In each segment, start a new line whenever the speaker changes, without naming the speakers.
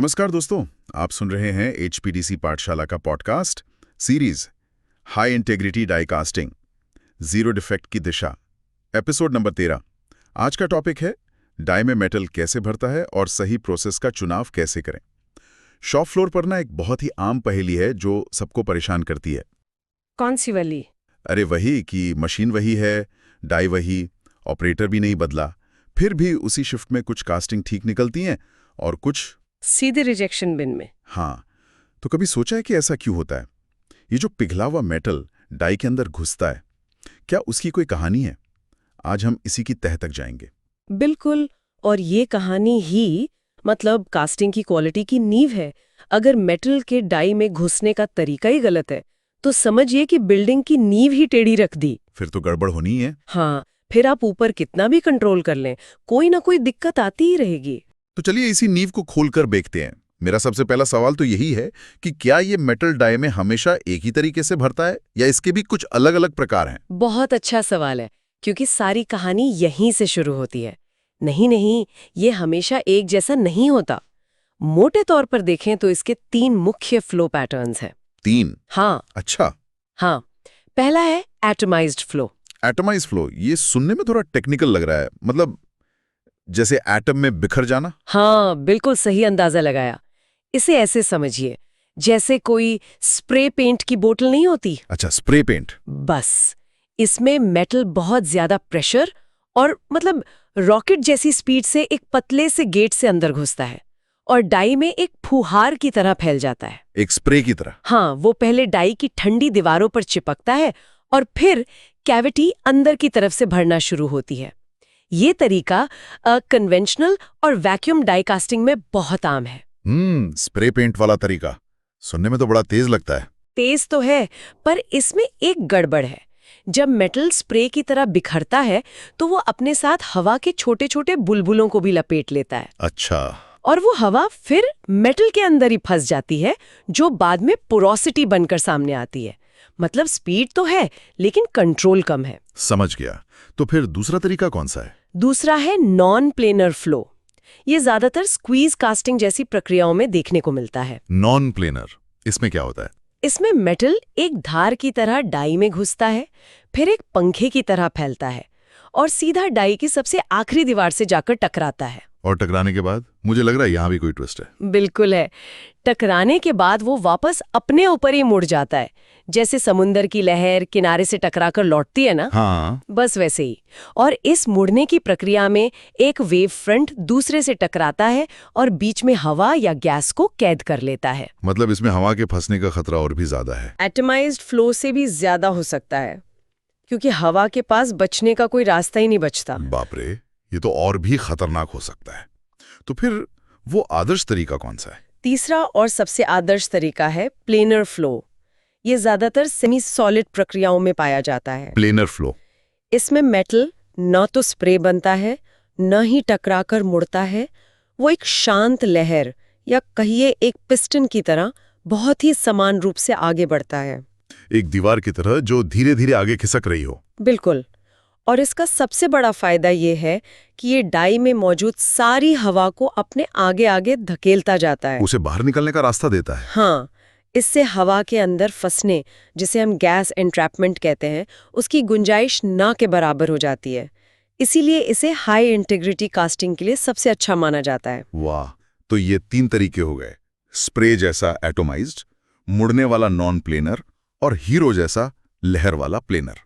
नमस्कार दोस्तों, आप सुन रहे हैं एचपीडीसी पाठशाला का podcast series high integrity die casting, zero defect की दिशा, एपिसोड नंबर 13। आज का टॉपिक है डाई में मेटल कैसे भरता है और सही प्रोसेस का चुनाव कैसे करें। शॉप फ्लोर पर ना एक बहुत ही आम पहेली है जो सबको परेशान करती है।
कौन सी वाली?
अरे वही कि मशीन वही है, डाई वही, ऑपरेटर भी नहीं बदला, फिर भी उसी शिफ्ट में कुछ कास्टिंग ठीक निकलती हैं और कुछ
सीधे रिजेक्शन बिन में।
हाँ, तो कभी सोचा है कि ऐसा क्यों होता है? ये जो पिघला हुआ मेटल डाई के अंदर घुसता है, क्या उसकी कोई कहानी है? आज हम इसी की तह तक जाएंगे।
बिल्कुल, और ये कहानी ही मतलब कास्टिंग की क्वालिटी की नींव है। अगर मेटल के डाई में घुसने का तरीका ही गलत है तो समझिए कि बिल्डिंग की नींव ही टेढ़ी रख दी।
फिर तो गड़बड़ होनी है।
हाँ, फिर आप ऊपर कितना भी कंट्रोल कर लें, कोई ना कोई दिक्कत आती ही रहेगी।
तो चलिए इसी नींव को खोलकर देखते हैं। मेरा सबसे पहला सवाल तो यही है कि क्या ये मेटल डाई में हमेशा एक ही तरीके से भरता है या इसके भी कुछ अलग अलग प्रकार हैं?
बहुत अच्छा सवाल है, क्योंकि सारी कहानी यहीं से शुरू होती है। नहीं, ये हमेशा एक जैसा नहीं होता। मोटे तौर पर देखें तो इसके 3 मुख्य फ्लो पैटर्न्स हैं।
3?
हाँ।
अच्छा।
हाँ, पहला है एटमाइज्ड फ्लो।
एटमाइज फ्लो, ये सुनने में थोड़ा टेक्निकल लग रहा है, मतलब जैसे एटम में बिखर जाना।
हाँ, बिल्कुल सही अंदाजा लगाया। इसे ऐसे समझिए, जैसे कोई स्प्रे पेंट की बोतल नहीं होती।
अच्छा, स्प्रे पेंट।
बस इसमें मेटल बहुत ज्यादा प्रेशर और मतलब रॉकेट जैसी स्पीड से एक पतले से गेट से अंदर घुसता है और डाई में एक फुहार की तरह फैल जाता है।
एक स्प्रे की तरह।
हाँ, वो पहले डाई की ठंडी दीवारों पर चिपकता है और फिर कैविटी अंदर की तरफ से भरना शुरू होती है। ये तरीका कन्वेंशनल और वैक्यूम डाई कास्टिंग में बहुत आम है।
स्प्रे पेंट वाला तरीका सुनने में तो बड़ा तेज लगता है।
तेज तो है, पर इसमें एक गड़बड़ है। जब मेटल स्प्रे की तरह बिखरता है तो वो अपने साथ हवा के छोटे छोटे बुलबुलों को भी लपेट लेता है।
अच्छा।
और वो हवा फिर मेटल के अंदर ही फंस जाती है, जो बाद में पोरोसिटी बनकर सामने आती है। मतलब स्पीड तो है लेकिन कंट्रोल कम है।
समझ गया। तो फिर दूसरा तरीका कौन सा है?
दूसरा है नॉन प्लेनर फ्लो। ये ज्यादातर स्क्वीज कास्टिंग जैसी प्रक्रियाओं में देखने को मिलता है।
नॉन प्लेनर, इसमें क्या होता है?
इसमें मेटल एक धार की तरह डाई में घुसता है, फिर एक पंखे की तरह फैलता है और सीधा डाई की सबसे आखिरी दीवार से जाकर टकराता है।
और टकराने के बाद मुझे लग रहा है यहाँ भी कोई ट्विस्ट है।
बिल्कुल है। टकराने के बाद वो वापस अपने ऊपर ही मुड़ जाता है, जैसे समुंदर की लहर किनारे से टकराकर लौटती है ना।
हाँ।
बस वैसे ही। और इस मुड़ने की प्रक्रिया में एक वेव फ्रंट दूसरे से टकराता है और बीच में हवा या गैस को कैद कर लेता है।
मतलब इसमें हवा के फंसने का खतरा और भी ज्यादा है।
एटमाइज्ड फ्लो से भी ज्यादा हो सकता है, क्योंकि हवा के पास बचने का कोई रास्ता ही नहीं बचता।
बाप रे, ये तो और भी खतरनाक हो सकता है। तो फिर वो आदर्श तरीका कौन सा है?
तीसरा और सबसे आदर्श तरीका है प्लेनर फ्लो। ये ज्यादातर सेमी सॉलिड प्रक्रियाओं में पाया जाता है।
Planar flow.
इसमें मेटल न तो स्प्रे बनता है न ही टकराकर मुड़ता है। वो एक शांत लहर या कहिए एक पिस्टन की तरह बहुत ही समान रूप से आगे बढ़ता है।
एक दीवार की तरह जो धीरे धीरे आगे खिसक रही हो।
बिल्कुल। और इसका सबसे बड़ा फायदा ये है कि ये डाई में मौजूद सारी हवा को अपने आगे आगे धकेलता जाता है।
उसे बाहर निकलने का रास्ता देता है।
हाँ, इससे हवा के अंदर फंसने, जिसे हम गैस एंट्रैपमेंट कहते हैं, उसकी गुंजाइश ना के बराबर हो जाती है। इसीलिए इसे हाई इंटीग्रिटी कास्टिंग के लिए सबसे अच्छा माना जाता है।
वाह, तो ये 3 तरीके हो गए। स्प्रे जैसा एटोमाइज्ड, मुड़ने वाला नॉन प्लेनर और हीरो जैसा लहर वाला प्लेनर।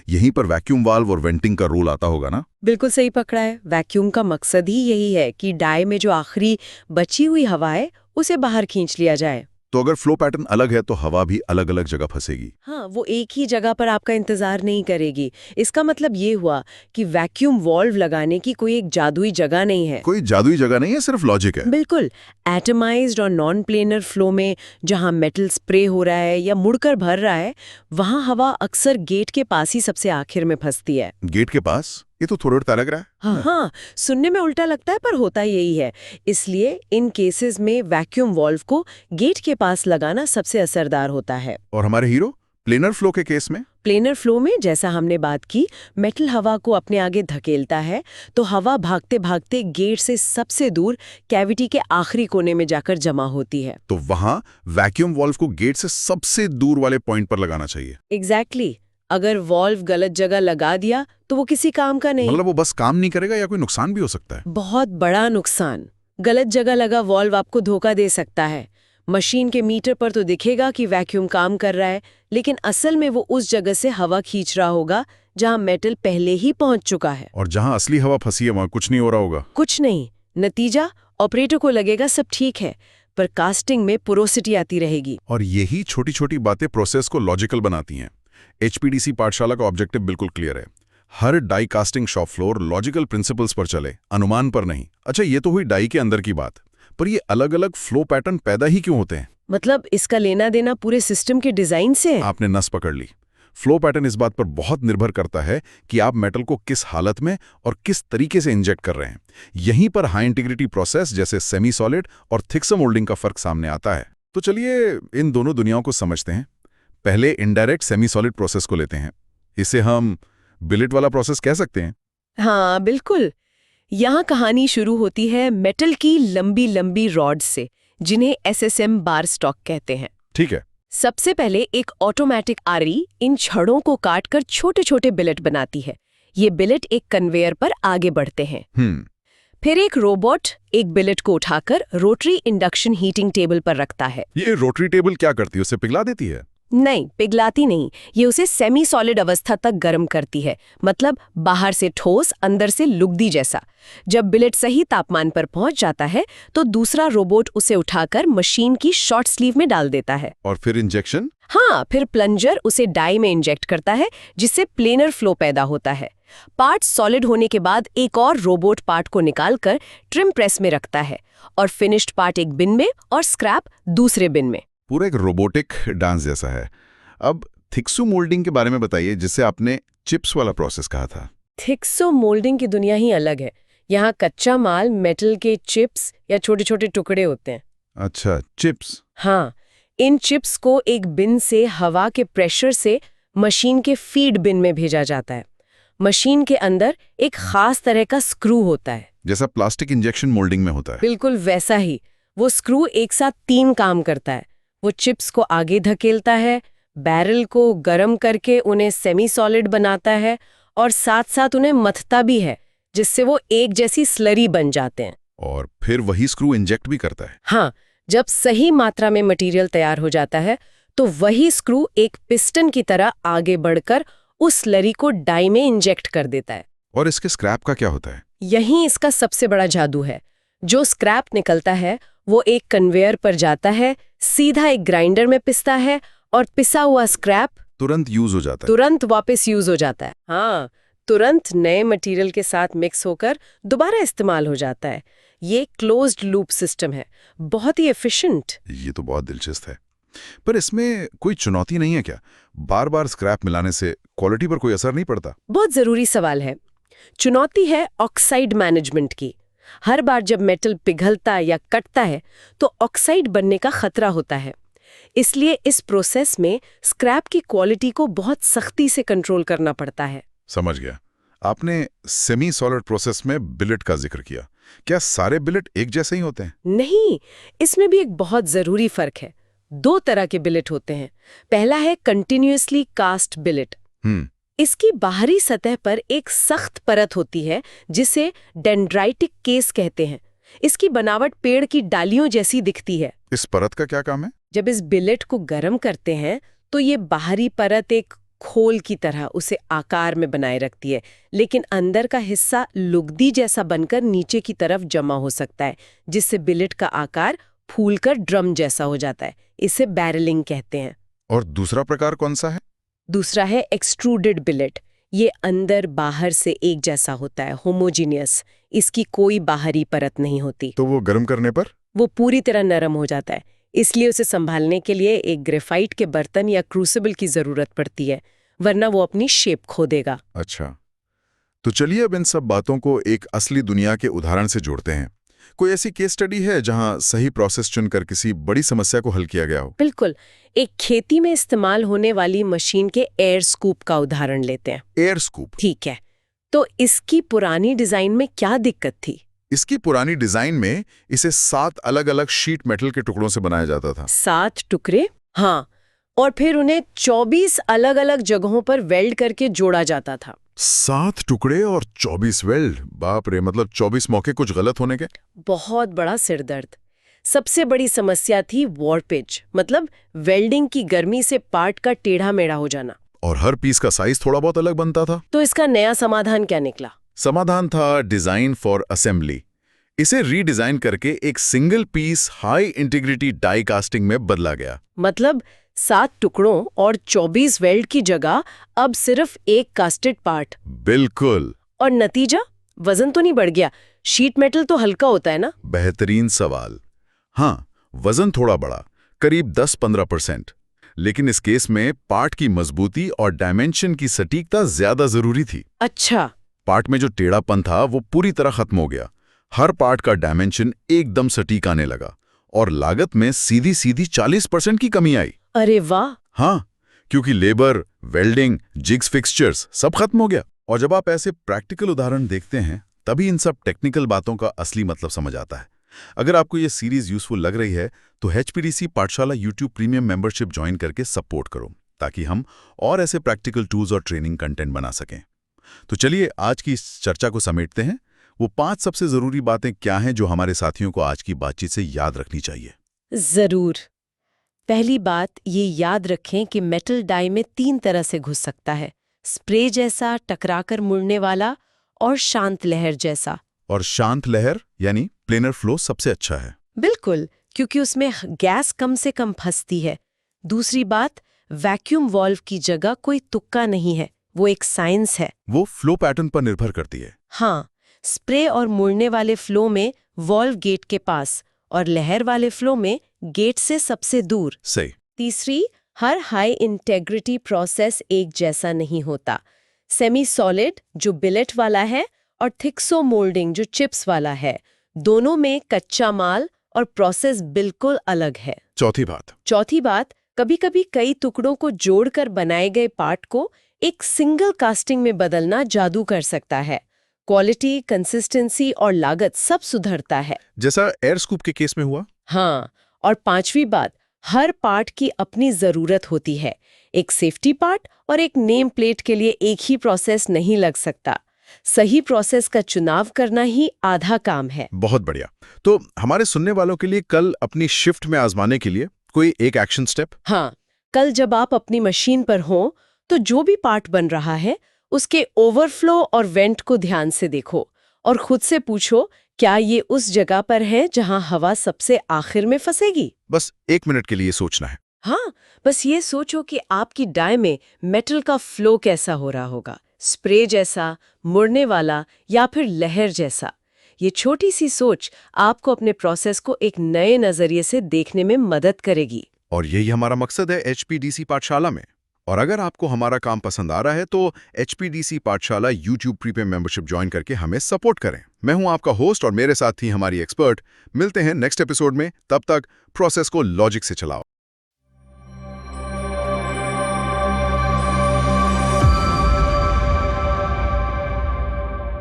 यहीं पर वैक्यूम वाल्व और वेंटिंग का रोल आता होगा ना?
बिल्कुल सही पकड़ा है। वैक्यूम का मकसद ही यही है कि डाई में जो आखिरी बची हुई हवा है उसे बाहर खींच लिया जाए।
तो अगर फ्लो पैटर्न अलग है तो हवा भी अलग अलग जगह फंसेगी।
हाँ, वो एक ही जगह पर आपका इंतजार नहीं करेगी। इसका मतलब ये हुआ कि वैक्यूम वाल्व लगाने की कोई एक जादुई जगह नहीं है।
कोई जादुई जगह नहीं है, सिर्फ लॉजिक है।
बिल्कुल। एटमाइज्ड और नॉन प्लेनर फ्लो में जहां मेटल स्प्रे हो रहा है या मुड़कर भर रहा है, वहां हवा अक्सर गेट के पास ही सबसे आखिर में फंसती है।
गेट के पास? ये तो थोड़ा उल्टा लग रहा है।
हाँ, सुनने में उल्टा लगता है पर होता यही है। इसलिए इन केसेस में वैक्यूम वाल्व को गेट के पास लगाना सबसे असरदार होता है।
और हमारे हीरो प्लेनर फ्लो के केस में?
प्लेनर फ्लो में जैसा हमने बात की, मेटल हवा को अपने आगे धकेलता है, तो हवा भागते भागते गेट से सबसे दूर कैविटी के आखिरी कोने में जाकर जमा होती है।
तो वहां वैक्यूम वाल्व को गेट से सबसे दूर वाले पॉइंट पर लगाना चाहिए।
एग्जैक्टली। अगर वॉल्व गलत जगह लगा दिया तो वो किसी काम का नहीं।
मतलब वो बस काम नहीं करेगा या कोई नुकसान भी हो सकता है?
बहुत बड़ा नुकसान। गलत जगह लगा वॉल्व आपको धोखा दे सकता है। मशीन के मीटर पर तो दिखेगा कि वैक्यूम काम कर रहा है, लेकिन असल में वो उस जगह से हवा खींच रहा होगा जहां मेटल पहले ही पहुंच चुका है।
और जहां असली हवा फंसी है वहां कुछ नहीं हो रहा होगा।
कुछ नहीं। नतीजा, ऑपरेटर को लगेगा सब ठीक है, पर कास्टिंग में पोरोसिटी आती रहेगी।
और यही छोटी छोटी बातें प्रोसेस को लॉजिकल बनाती हैं। एचपीडीसी पाठशाला का ऑब्जेक्टिव बिल्कुल क्लियर है। हर die casting shop floor logical principles पर चले, अनुमान पर नहीं। अच्छा, ये तो हुई डाई के अंदर की बात, पर ये अलग अलग फ्लो पैटर्न पैदा ही क्यों होते हैं?
मतलब इसका लेना देना पूरे सिस्टम के डिजाइन से है।
आपने नस पकड़ ली। फ्लो पैटर्न इस बात पर बहुत निर्भर करता है कि आप मेटल को किस हालत में और किस तरीके से इंजेक्ट कर रहे हैं। यहीं पर हाई इंटीग्रिटी प्रोसेस जैसे सेमी सॉलिड और थिक्सर मोल्डिंग का फर्क सामने आता है। तो चलिए इन दोनों दुनियाओं को समझते हैं। पहले इनडायरेक्ट सेमी सॉलिड प्रोसेस को लेते हैं। इसे हम बिलेट वाला प्रोसेस कह सकते हैं।
हाँ बिल्कुल। यहाँ कहानी शुरू होती है मेटल की लंबी लंबी रॉड से, जिन्हें एसएसएम बार स्टॉक कहते हैं।
ठीक है।
सबसे पहले एक ऑटोमेटिक आरी इन छड़ों को काटकर छोटे छोटे बिलेट बनाती है। ये बिलेट एक कन्वेयर पर आगे बढ़ते हैं। फिर एक रोबोट एक बिलेट को उठाकर रोटरी इंडक्शन हीटिंग टेबल पर रखता है।
ये रोटरी टेबल क्या करती है? उसे पिघला देती है?
नहीं, पिघलाती नहीं। ये उसे सेमी सॉलिड अवस्था तक गर्म करती है, मतलब बाहर से ठोस, अंदर से लुगदी जैसा। जब बिलेट सही तापमान पर पहुंच जाता है तो दूसरा रोबोट उसे उठाकर मशीन की शॉर्ट स्लीव में डाल देता है।
और फिर इंजेक्शन?
हाँ, फिर प्लंजर उसे डाई में इंजेक्ट करता है, जिससे प्लेनर फ्लो पैदा होता है। पार्ट सॉलिड होने के बाद एक और रोबोट पार्ट को निकालकर ट्रिम प्रेस में रखता है, और फिनिश्ड पार्ट एक बिन में और स्क्रैप दूसरे बिन में।
पूरा एक रोबोटिक डांस जैसा है। अब थिक्सो मोल्डिंग के बारे में बताइए, जिसे आपने चिप्स वाला प्रोसेस कहा था।
थिक्सो मोल्डिंग की दुनिया ही अलग है। यहाँ कच्चा माल मेटल के चिप्स या छोटे छोटे टुकड़े होते हैं।
अच्छा, चिप्स।
हाँ, इन चिप्स को एक बिन से हवा के प्रेशर से मशीन के फीड बिन में भेजा जाता है। मशीन के अंदर एक खास तरह का स्क्रू होता है,
जैसा प्लास्टिक इंजेक्शन मोल्डिंग में होता है।
बिल्कुल वैसा ही। वो स्क्रू एक साथ 3 काम करता है। वो चिप्स को आगे धकेलता है, बैरल को गर्म करके उन्हें सेमी सॉलिड बनाता है, और साथ साथ उन्हें मथता भी है, जिससे वो एक जैसी स्लरी बन जाते हैं।
और फिर वही स्क्रू इंजेक्ट भी करता है।
हाँ, जब सही मात्रा में मटेरियल तैयार हो जाता है तो वही स्क्रू एक पिस्टन की तरह आगे बढ़कर उस स्लरी को डाई में इंजेक्ट कर देता है।
और इसके स्क्रैप का क्या होता है?
यही इसका सबसे बड़ा जादू है। जो स्क्रैप निकलता है वो एक कन्वेयर पर जाता है, सीधा एक ग्राइंडर में पिसता है, और पिसा हुआ स्क्रैप
तुरंत यूज हो जाता है।
तुरंत वापस यूज हो जाता है। हाँ, तुरंत नए मटेरियल के साथ मिक्स होकर दोबारा इस्तेमाल हो जाता है। ये क्लोज्ड लूप सिस्टम है, बहुत ही एफिशिएंट।
ये तो बहुत दिलचस्प है। पर इसमें कोई चुनौती नहीं है क्या? बार बार स्क्रैप मिलाने से क्वालिटी पर कोई असर नहीं पड़ता?
बहुत जरूरी सवाल है। चुनौती है ऑक्साइड मैनेजमेंट की। हर बार जब मेटल पिघलता या कटता है तो ऑक्साइड बनने का खतरा होता है। इसलिए इस प्रोसेस में स्क्रैप की क्वालिटी को बहुत सख्ती से कंट्रोल करना पड़ता है।
समझ गया। आपने सेमी सॉलिड प्रोसेस में बिलेट का जिक्र किया। क्या सारे बिलेट एक जैसे ही होते हैं?
नहीं, इसमें भी एक बहुत जरूरी फर्क है। 2 तरह के बिलेट होते हैं। पहला है कंटिन्यूअसली कास्ट बिलेट। इसकी बाहरी सतह पर एक सख्त परत होती है, जिसे डेंड्राइटिक केस कहते हैं। इसकी बनावट पेड़ की डालियों जैसी दिखती है।
इस परत का क्या काम है?
जब इस बिलेट को गर्म करते हैं तो ये बाहरी परत एक खोल की तरह उसे आकार में बनाए रखती है, लेकिन अंदर का हिस्सा लुगदी जैसा बनकर नीचे की तरफ जमा हो सकता है, जिससे बिलेट का आकार फूलकर ड्रम जैसा हो जाता है। इसे बैरलिंग कहते हैं।
और दूसरा प्रकार कौन सा है?
दूसरा है एक्सट्रूडेड बिलेट। ये अंदर बाहर से एक जैसा होता है, होमोजीनियस। इसकी कोई बाहरी परत नहीं होती।
तो वो गर्म करने पर
वो पूरी तरह नरम हो जाता है। इसलिए उसे संभालने के लिए एक ग्रेफाइट के बर्तन या क्रूसिबल की जरूरत पड़ती है, वरना वो अपनी शेप खो देगा।
अच्छा, तो चलिए अब इन सब बातों को एक असली दुनिया के उदाहरण से जोड़ते हैं। कोई ऐसी केस स्टडी है जहां सही प्रोसेस चुनकर किसी बड़ी समस्या को हल किया गया हो?
बिल्कुल। एक खेती में इस्तेमाल होने वाली मशीन के एयर स्कूप का उदाहरण लेते हैं।
Air scoop.
ठीक है, तो इसकी पुरानी डिजाइन में क्या दिक्कत थी?
इसकी पुरानी डिजाइन में इसे 7 अलग-अलग शीट मेटल के टुकड़ों से बनाया जाता था।
7 टुकड़े? हाँ, और फिर उन्हें 24 अलग-अलग जगहों पर वेल्ड करके जोड़ा जाता था।
7 टुकड़े और 24 वेल्ड, बाप रे, मतलब 24 मौके कुछ गलत होने के।
बहुत बड़ा सिरदर्द। सबसे बड़ी समस्या थी वॉर्पेज, मतलब वेल्डिंग की गर्मी से पार्ट का टेढ़ा मेढ़ा हो जाना।
और हर पीस का साइज थोड़ा बहुत अलग बनता था।
तो इसका नया समाधान क्या निकला?
समाधान था डिजाइन फॉर असेंबली। इसे रीडिजाइन करके एक single piece high integrity die casting में बदला गया।
मतलब 7 टुकड़ों और 24 वेल्ड की जगह अब सिर्फ एक कास्टेड पार्ट।
बिल्कुल।
और नतीजा? वजन तो नहीं बढ़ गया? शीट मेटल तो हल्का होता है ना?
बेहतरीन सवाल। हाँ, वजन थोड़ा बढ़ा, करीब 10-15%। लेकिन इस केस में पार्ट की मजबूती और डायमेंशन की सटीकता ज्यादा जरूरी थी।
अच्छा।
पार्ट में जो टेढ़ापन था वो पूरी तरह खत्म हो गया। हर पार्ट का डायमेंशन एकदम सटीक आने लगा और लागत में सीधी सीधी 40% की कमी आई।
अरे वाह।
हाँ, क्योंकि लेबर, वेल्डिंग, जिग्स, फिक्सचर्स सब खत्म हो गया। और जब आप ऐसे प्रैक्टिकल उदाहरण देखते हैं तभी इन सब टेक्निकल बातों का असली मतलब समझ आता है। अगर आपको ये सीरीज यूजफुल लग रही है तो एचपीडीसी पाठशाला यूट्यूब प्रीमियम मेंबरशिप ज्वाइन करके सपोर्ट करो, ताकि हम और ऐसे प्रैक्टिकल टूल्स और ट्रेनिंग कंटेंट बना सकें। तो चलिए आज की इस चर्चा को समेटते हैं। वो 5 सबसे जरूरी बातें क्या हैं जो हमारे साथियों को आज की बातचीत से याद रखनी चाहिए?
जरूर। पहली बात ये याद रखें कि मेटल डाई में 3 तरह से घुस सकता है। स्प्रे जैसा, टकराकर मुड़ने वाला और शांत लहर जैसा।
और शांत लहर यानी प्लेनर फ्लो सबसे अच्छा है।
बिल्कुल, क्योंकि उसमें गैस कम से कम फंसती है। दूसरी बात, वैक्यूम वाल्व की जगह कोई तुक्का नहीं है, वो एक साइंस है।
वो फ्लो पैटर्न पर निर्भर करती है।
हाँ, स्प्रे और मुड़ने वाले फ्लो में वाल्व गेट के पास और लहर वाले फ्लो में गेट से सबसे दूर।
सही।
तीसरी, हर हाई इंटेग्रिटी प्रोसेस एक जैसा नहीं होता। सेमी सॉलिड जो बिलेट वाला है और थिक्सो मोल्डिंग जो चिप्स वाला है, दोनों में कच्चा माल और प्रोसेस बिल्कुल अलग है।
चौथी बात,
कभी-कभी कई टुकड़ों को जोड़कर बनाए गए पार्ट को एक सिंगल कास्टिंग में बदलना जादू कर सकता है। क्वालिटी, कंसिस्टेंसी और लागत सब सुधरता है,
जैसा एयर स्कूप के केस में हुआ।
हाँ। और पांचवी बात, हर पार्ट की अपनी जरूरत होती है। एक सेफ्टी पार्ट और एक नेम प्लेट के लिए एक ही प्रोसेस नहीं लग सकता। सही प्रोसेस का चुनाव करना ही आधा काम है।
बहुत बढ़िया। तो हमारे सुनने वालों के लिए कल अपनी शिफ्ट में आजमाने के लिए कोई एक एक्शन स्टेप?
हाँ, कल जब आप अपनी मशीन पर हो तो जो भी पार्ट बन रहा है उसके ओवरफ्लो और वेंट को ध्यान से देखो और खुद से पूछो, क्या ये उस जगह पर है जहां हवा सबसे आखिर में फंसेगी?
बस 1 मिनट के लिए सोचना है।
हाँ, बस ये सोचो कि आपकी डाई में मेटल का फ्लो कैसा हो रहा होगा, स्प्रे जैसा, मुड़ने वाला या फिर लहर जैसा। ये छोटी सी सोच आपको अपने प्रोसेस को एक नए नजरिए से देखने में मदद करेगी।
और यही हमारा मकसद है एचपीडीसी पाठशाला में। और अगर आपको हमारा काम पसंद आ रहा है तो एचपीडीसी पाठशाला यूट्यूब प्रीमियम मेंबरशिप ज्वाइन करके हमें सपोर्ट करें। मैं हूं आपका होस्ट और मेरे साथ ही हमारी एक्सपर्ट। मिलते हैं नेक्स्ट एपिसोड में। तब तक प्रोसेस को लॉजिक से चलाओ।